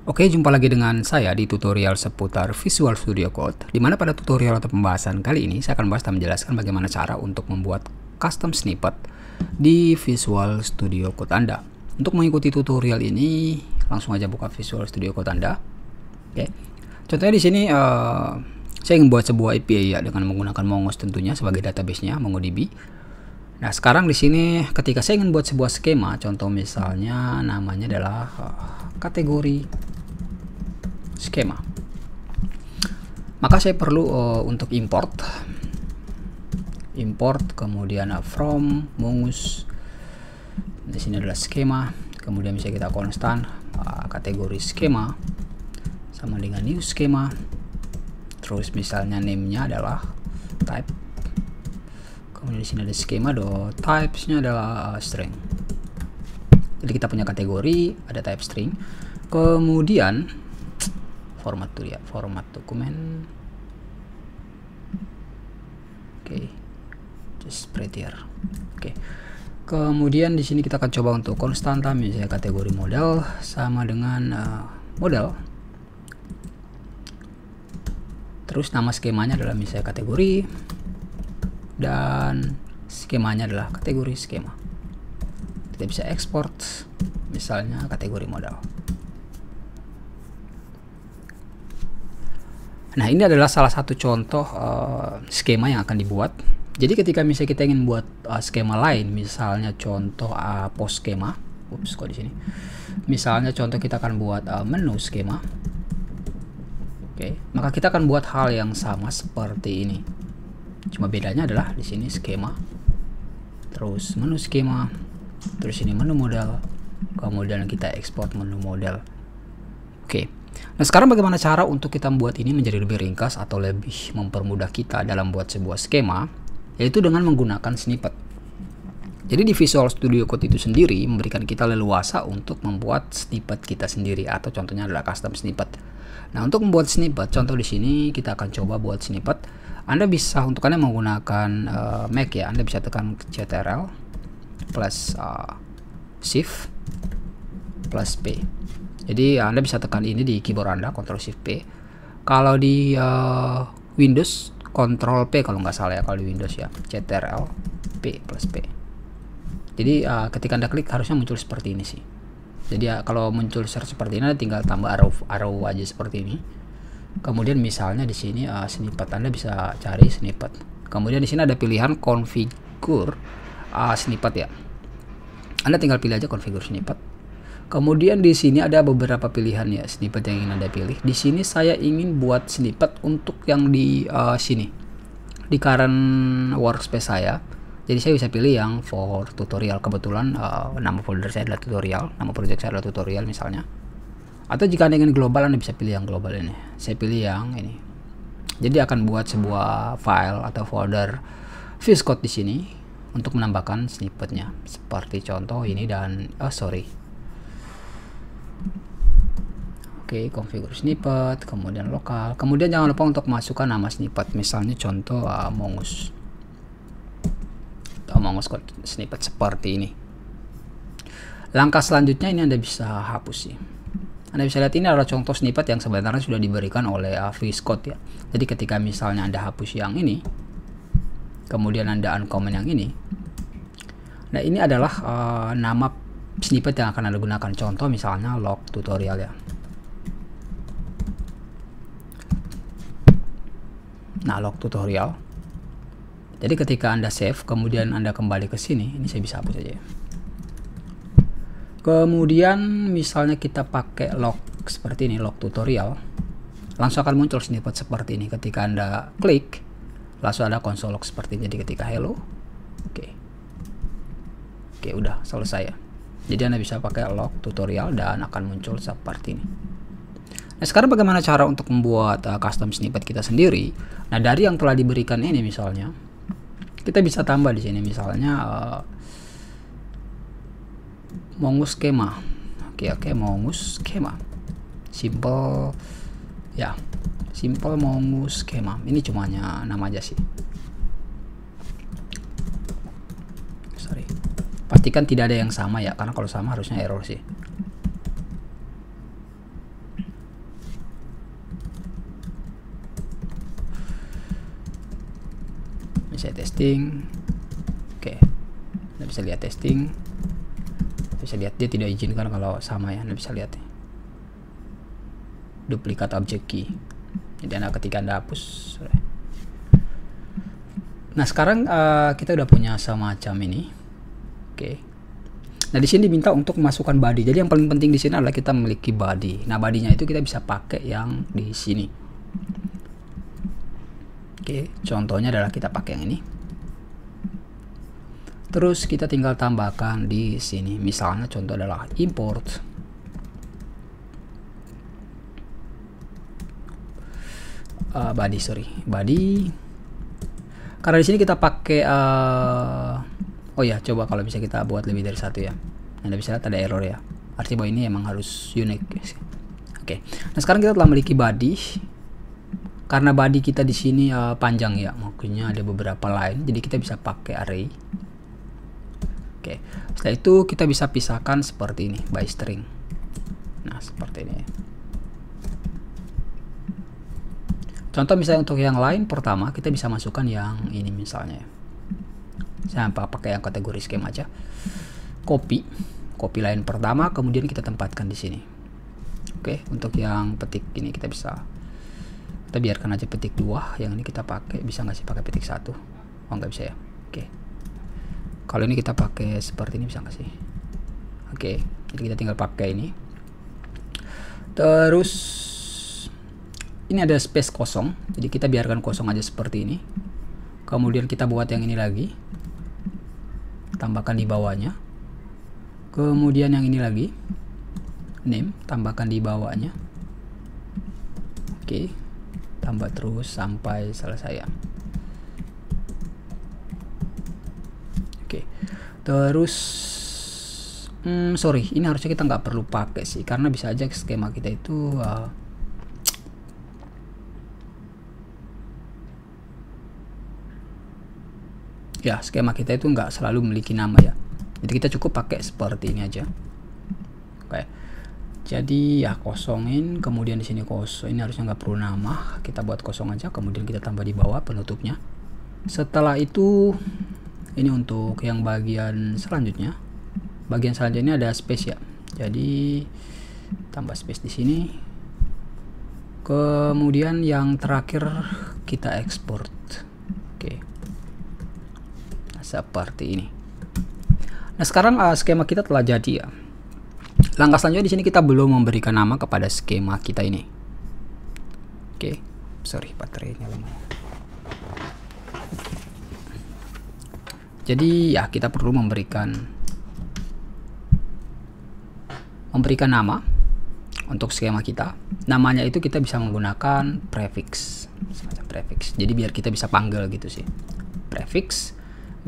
Oke, jumpa lagi dengan saya di tutorial seputar Visual Studio Code, di mana pada tutorial atau pembahasan kali ini saya akan bahas dan menjelaskan bagaimana cara untuk membuat custom snippet di Visual Studio Code Anda. Untuk mengikuti tutorial ini, langsung aja buka Visual Studio Code Anda. Oke, contohnya di sini saya ingin buat sebuah API ya dengan menggunakan Mongoose tentunya sebagai database-nya MongoDB. Nah, sekarang di sini ketika saya ingin buat sebuah skema, contoh misalnya namanya adalah kategori skema, maka saya perlu untuk import kemudian from Mongoose. Di sini adalah skema, kemudian bisa kita konstan kategori skema sama dengan new skema, terus misalnya name-nya adalah type, kemudian di sini ada skema types-nya adalah string. Jadi kita punya kategori, ada type string, kemudian format tuh ya, format dokumen. Oke, just spread here. Oke, kemudian di sini kita akan coba untuk konstanta, misalnya kategori model sama dengan model. Terus nama skemanya adalah misalnya kategori, dan skemanya adalah kategori skema. Kita bisa export misalnya kategori model. Nah, ini adalah salah satu contoh skema yang akan dibuat. Jadi ketika misalnya kita ingin buat skema lain, misalnya contoh post skema, kok di sini. Misalnya contoh kita akan buat menu skema. Oke, maka kita akan buat hal yang sama seperti ini. Cuma bedanya adalah di sini skema, terus menu skema, terus ini menu model, kemudian kita ekspor menu model. Oke. Nah, sekarang bagaimana cara untuk kita membuat ini menjadi lebih ringkas atau lebih mempermudah kita dalam buat sebuah skema, yaitu dengan menggunakan snippet. Jadi di Visual Studio Code itu sendiri memberikan kita leluasa untuk membuat snippet kita sendiri, atau contohnya adalah custom snippet. Nah, untuk membuat snippet, contoh di sini kita akan coba buat snippet. Anda bisa untuk Anda menggunakan Mac ya, Anda bisa tekan Ctrl plus Shift plus P. Jadi Anda bisa tekan ini di keyboard Anda, Ctrl Shift P. Kalau di Windows, Ctrl P kalau nggak salah ya, kalau di Windows ya, Ctrl P plus P. Jadi ketika Anda klik harusnya muncul seperti ini sih. Jadi kalau muncul seperti ini, tinggal tambah arrow aja seperti ini. Kemudian misalnya di sini snippet, Anda bisa cari snippet. Kemudian di sini ada pilihan configure snippet ya. Anda tinggal pilih aja configure snippet. Kemudian di sini ada beberapa pilihan ya snippet yang ingin Anda pilih. Di sini saya ingin buat snippet untuk yang di sini, di current workspace saya. Jadi saya bisa pilih yang for tutorial. Kebetulan nama folder saya adalah tutorial, nama project saya adalah tutorial misalnya. Atau jika Anda ingin global, Anda bisa pilih yang global ini. Saya pilih yang ini. Jadi akan buat sebuah file atau folder VS Code di sini untuk menambahkan snippetnya. Seperti contoh ini dan Oke, configure snippet, kemudian lokal, kemudian jangan lupa untuk masukkan nama snippet, misalnya contoh Mongoose atau Mongoose code snippet seperti ini. Langkah selanjutnya ini Anda bisa hapus sih. Anda bisa lihat ini adalah contoh snippet yang sebenarnya sudah diberikan oleh VS Code ya. Jadi ketika misalnya Anda hapus yang ini, kemudian Anda uncomment yang ini, nah ini adalah nama snippet yang akan Anda gunakan. Contoh misalnya log tutorial ya. Nah, log tutorial. Jadi ketika Anda save, kemudian Anda kembali ke sini, ini saya bisa hapus aja ya. Kemudian misalnya kita pakai log seperti ini, log tutorial, langsung akan muncul snippet seperti ini. Ketika Anda klik, langsung ada console log seperti ini. Jadi ketika hello, oke, udah selesai ya. Jadi Anda bisa pakai log tutorial dan akan muncul seperti ini. Nah, sekarang bagaimana cara untuk membuat custom snippet kita sendiri? Nah, dari yang telah diberikan ini misalnya, kita bisa tambah di sini misalnya Mongoose schema. Oke, Mongoose schema. Simple ya. Simple Mongoose schema. Ini cumanya nama aja sih. Sorry. Pastikan tidak ada yang sama ya, karena kalau sama harusnya error sih. Saya testing. Oke, Anda bisa lihat testing. Bisa lihat dia tidak izinkan kalau sama ya. Anda bisa lihat nih. Duplikat object key. Jadi ketika Anda hapus. Nah sekarang kita udah punya semacam ini. Oke. Nah di sini diminta untuk memasukkan body. Jadi yang paling penting di sini adalah kita memiliki body. Nah bodinya itu kita bisa pakai yang di sini. Oke, contohnya adalah kita pakai yang ini. Terus kita tinggal tambahkan di sini. Misalnya contoh adalah import body. Karena di sini kita pakai oh ya, coba kalau bisa kita buat lebih dari satu ya. Anda bisa lihat ada error ya. Artinya bahwa ini emang harus unique. Oke. Nah sekarang kita telah memiliki body. Karena body kita di sini panjang ya, makanya ada beberapa line, jadi kita bisa pakai array. Oke, setelah itu kita bisa pisahkan seperti ini by string. Nah seperti ini. Contoh misalnya untuk yang lain, pertama kita bisa masukkan yang ini misalnya. Saya pakai yang kategori skema aja. Copy line pertama, kemudian kita tempatkan di sini. Oke, untuk yang petik ini kita biarkan aja petik 2, yang ini kita pakai, bisa nggak sih pakai petik 1? Oh nggak bisa ya. Oke. Kalau ini kita pakai seperti ini bisa nggak sih? Oke, jadi kita tinggal pakai ini. Terus ini ada space kosong, jadi kita biarkan kosong aja seperti ini. Kemudian kita buat yang ini lagi, tambahkan di bawahnya. Kemudian yang ini lagi, name, tambahkan di bawahnya. Oke. Tambah terus sampai selesai ya. Oke. Terus sorry, ini harusnya kita nggak perlu pakai sih, karena bisa aja skema kita itu ya, skema kita itu nggak selalu memiliki nama ya. Jadi kita cukup pakai seperti ini aja. Oke. Jadi ya kosongin, kemudian di sini kosong. Ini harusnya nggak perlu nama, kita buat kosong aja. Kemudian kita tambah di bawah penutupnya. Setelah itu, ini untuk yang bagian selanjutnya. Bagian selanjutnya ada space ya. Jadi tambah space di sini. Kemudian yang terakhir kita export. Oke. Nah, seperti ini. Nah sekarang skema kita telah jadi ya. Langkah selanjutnya di sini kita belum memberikan nama kepada skema kita ini. Oke, sorry baterainya lemah. Jadi ya kita perlu memberikan nama untuk skema kita. Namanya itu kita bisa menggunakan prefix, semacam prefix. Jadi biar kita bisa panggil gitu sih. Prefix.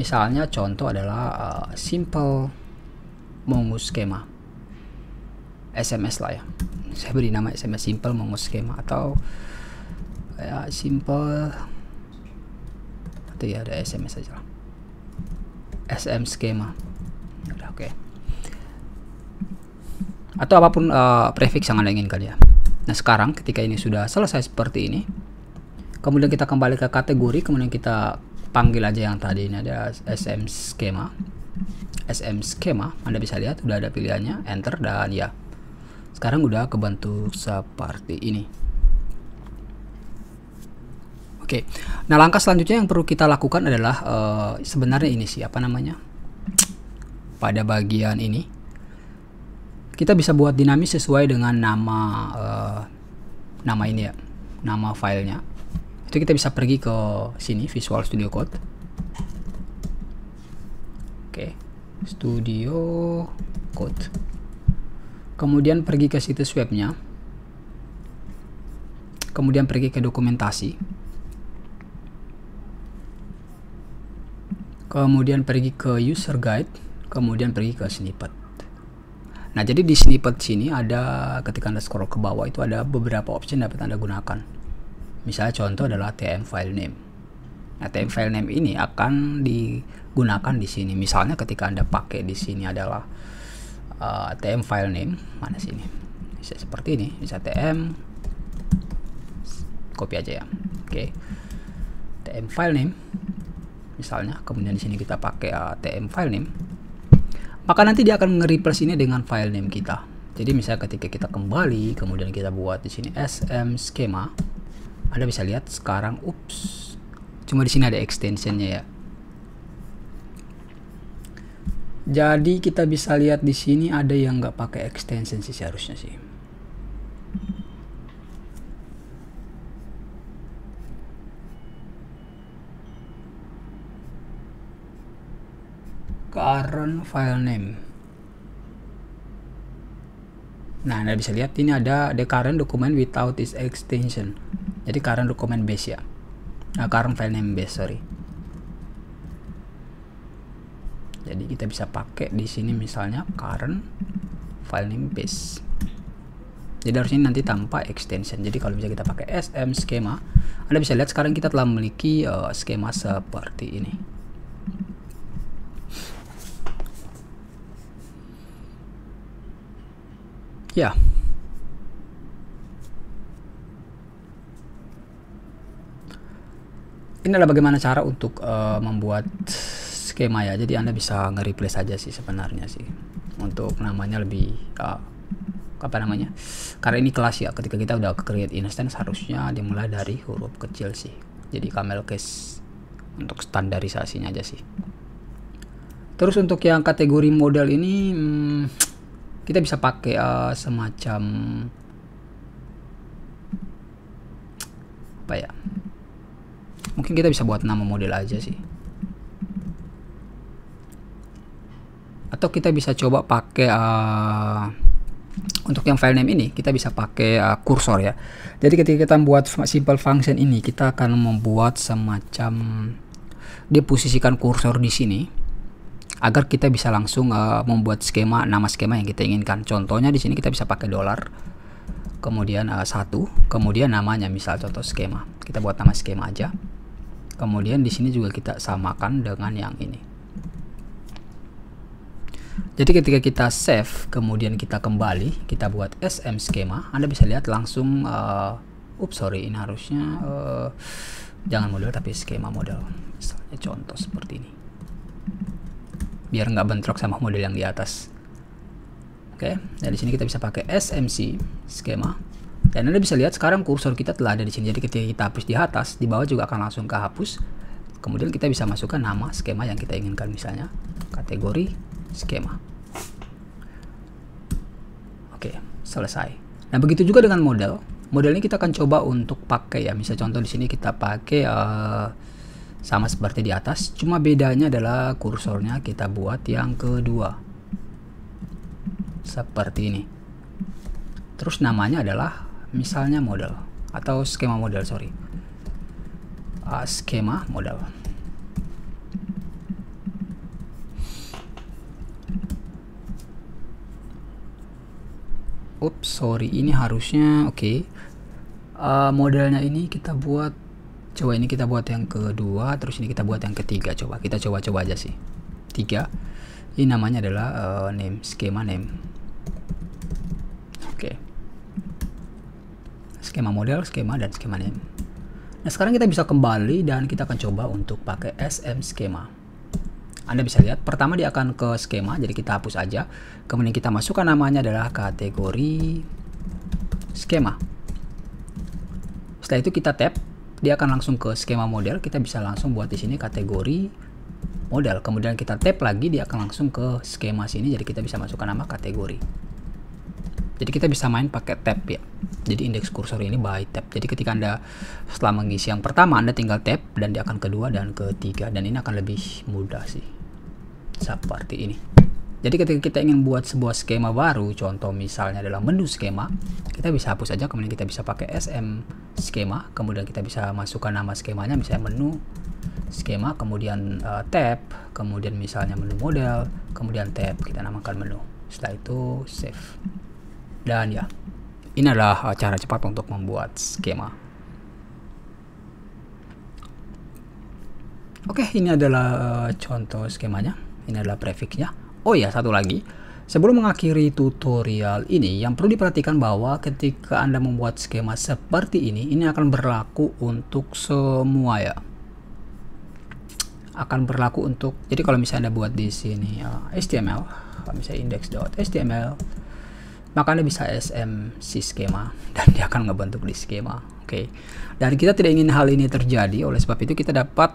Misalnya contoh adalah simple mongoose schema. SMS lah ya, saya beri nama SMS simple mongoose schema, atau ya simple atau ya ada SMS aja lah, SM schema. Udah oke. Atau apapun prefix yang Anda inginkan ya. Nah sekarang ketika ini sudah selesai seperti ini, kemudian kita kembali ke kategori, kemudian kita panggil aja yang tadi ini ada SM schema. Anda bisa lihat udah ada pilihannya, enter, dan ya sekarang udah kebentuk seperti ini. Oke, nah langkah selanjutnya yang perlu kita lakukan adalah sebenarnya ini sih, apa namanya, pada bagian ini kita bisa buat dinamis sesuai dengan nama ini ya, nama filenya. Itu kita bisa pergi ke sini, Visual Studio Code. Oke, Studio Code. Kemudian pergi ke situs webnya, kemudian pergi ke dokumentasi, kemudian pergi ke user guide, kemudian pergi ke snippet. Nah jadi di snippet sini ada, ketika Anda scroll ke bawah itu ada beberapa opsi yang dapat Anda gunakan. Misalnya contoh adalah TM file name. Nah TM file name ini akan digunakan di sini. Misalnya ketika Anda pakai di sini adalah TM file name, mana sini, bisa seperti ini, bisa TM, copy aja ya. Oke, TM file name, misalnya, kemudian di sini kita pakai tm file name, maka nanti dia akan nge-replace ini dengan file name kita. Jadi misalnya ketika kita kembali, kemudian kita buat di sini sm schema, Anda bisa lihat sekarang, cuma di sini ada extensionnya ya. Jadi kita bisa lihat di sini ada yang nggak pakai extension sih seharusnya sih. Current file name. Nah, Anda bisa lihat ini ada the current document without this extension. Jadi current document base ya. Nah, current file name base, sorry. Jadi kita bisa pakai di sini misalnya current file name base. Jadi harusnya nanti tanpa extension. Jadi kalau bisa kita pakai sm schema, Anda bisa lihat sekarang kita telah memiliki skema seperti ini. Ya. Ini adalah bagaimana cara untuk membuat skema ya. Jadi Anda bisa nge-replace saja sih sebenarnya sih. Untuk namanya lebih apa namanya? Karena ini kelas ya. Ketika kita udah create instance harusnya dimulai dari huruf kecil sih. Jadi camel case untuk standarisasinya aja sih. Terus untuk yang kategori model ini kita bisa pakai semacam apa ya? Mungkin kita bisa buat nama model aja sih. Atau kita bisa coba pakai untuk yang file name ini kita bisa pakai kursor ya. Jadi ketika kita membuat simple function ini, kita akan membuat semacam diposisikan kursor di sini agar kita bisa langsung membuat skema, nama skema yang kita inginkan. Contohnya di sini kita bisa pakai $, kemudian 1, kemudian namanya misal contoh skema. Kita buat nama skema aja. Kemudian di sini juga kita samakan dengan yang ini. Jadi ketika kita save, kemudian kita kembali, kita buat sm schema, Anda bisa lihat langsung sorry, ini harusnya jangan model tapi skema model. Misalnya contoh seperti ini. Biar nggak bentrok sama model yang di atas. Oke, dan di sini kita bisa pakai smc skema. Dan Anda bisa lihat sekarang kursor kita telah ada di sini. Jadi ketika kita hapus di atas, di bawah juga akan langsung ke hapus. Kemudian kita bisa masukkan nama skema yang kita inginkan, misalnya kategori skema. Oke, selesai. Nah, begitu juga dengan model. Model ini kita akan coba untuk pakai ya. Misal contoh di sini kita pakai sama seperti di atas, cuma bedanya adalah kursornya kita buat yang kedua. Seperti ini. Terus namanya adalah misalnya model atau skema model, sorry. Skema model. Sorry, ini harusnya oke. Modelnya ini kita buat, coba ini kita buat yang kedua, terus ini kita buat yang ketiga. Coba kita coba aja sih. 3. Ini namanya adalah name, skema name. Oke. Skema model, skema, dan skema name. Nah, sekarang kita bisa kembali dan kita akan coba untuk pakai sm skema. Anda bisa lihat, pertama dia akan ke skema, jadi kita hapus aja. Kemudian kita masukkan namanya adalah kategori skema. Setelah itu kita tab, dia akan langsung ke skema model. Kita bisa langsung buat di sini kategori model. Kemudian kita tab lagi, dia akan langsung ke skema sini. Jadi kita bisa masukkan nama kategori. Jadi kita bisa main pakai tab ya. Jadi indeks kursor ini by tab. Jadi ketika Anda setelah mengisi yang pertama, Anda tinggal tab dan dia akan kedua dan ketiga. Dan ini akan lebih mudah sih. Seperti ini. Jadi ketika kita ingin buat sebuah skema baru, contoh misalnya adalah menu skema, kita bisa hapus aja, kemudian kita bisa pakai sm skema, kemudian kita bisa masukkan nama skemanya, misalnya menu skema, kemudian tab, kemudian misalnya menu model, kemudian tab, kita namakan menu. Setelah itu save. Dan ya, ini adalah cara cepat untuk membuat skema. Oke, ini adalah contoh skemanya. Ini adalah prefixnya. Oh ya, satu lagi. Sebelum mengakhiri tutorial ini, yang perlu diperhatikan bahwa ketika Anda membuat skema seperti ini akan berlaku untuk semua ya. akan berlaku untuk, jadi kalau misalnya Anda buat di sini HTML, misalnya index.html, maka Anda bisa smc skema dan dia akan ngebentuk di skema. Oke. Dan kita tidak ingin hal ini terjadi, oleh sebab itu kita dapat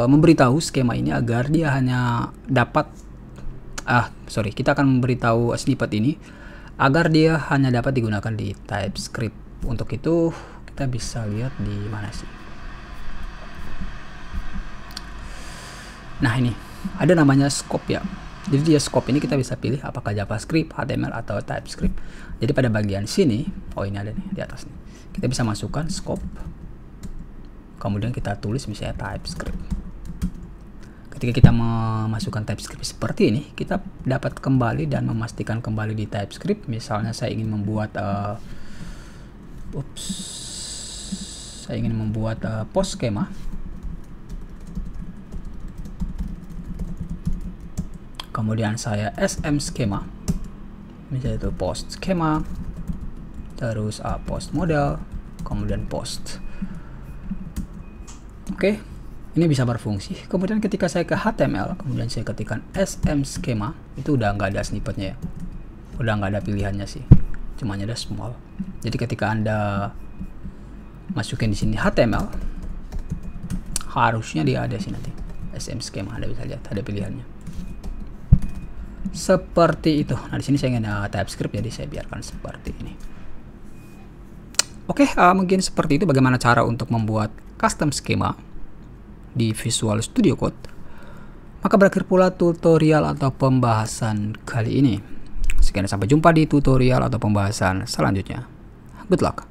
memberitahu skema ini agar dia hanya dapat kita akan memberitahu snippet ini agar dia hanya dapat digunakan di TypeScript. Untuk itu kita bisa lihat di mana sih. Nah, ini ada namanya scope ya. Jadi dia scope ini kita bisa pilih apakah JavaScript, HTML atau TypeScript. Jadi pada bagian sini, ini ada nih di atas nih. Kita bisa masukkan scope. Kemudian kita tulis misalnya TypeScript. Ketika kita memasukkan TypeScript seperti ini, kita dapat kembali dan memastikan kembali di TypeScript. Misalnya saya ingin membuat post schema. Kemudian saya sm schema, misalnya itu post schema, terus post model, kemudian post. Oke, ini bisa berfungsi. Kemudian ketika saya ke HTML, kemudian saya ketikkan sm schema, itu udah nggak ada snippetnya ya, udah nggak ada pilihannya sih, cuma ada small. Jadi ketika Anda masukin di sini HTML, harusnya dia ada sih nanti sm schema, Anda bisa lihat ada pilihannya. Seperti itu. Nah, di sini saya ingin TypeScript, jadi saya biarkan seperti ini. Oke, mungkin seperti itu bagaimana cara untuk membuat custom schema di Visual Studio Code. Maka berakhir pula tutorial atau pembahasan kali ini. Sekian, sampai jumpa di tutorial atau pembahasan selanjutnya. Good luck.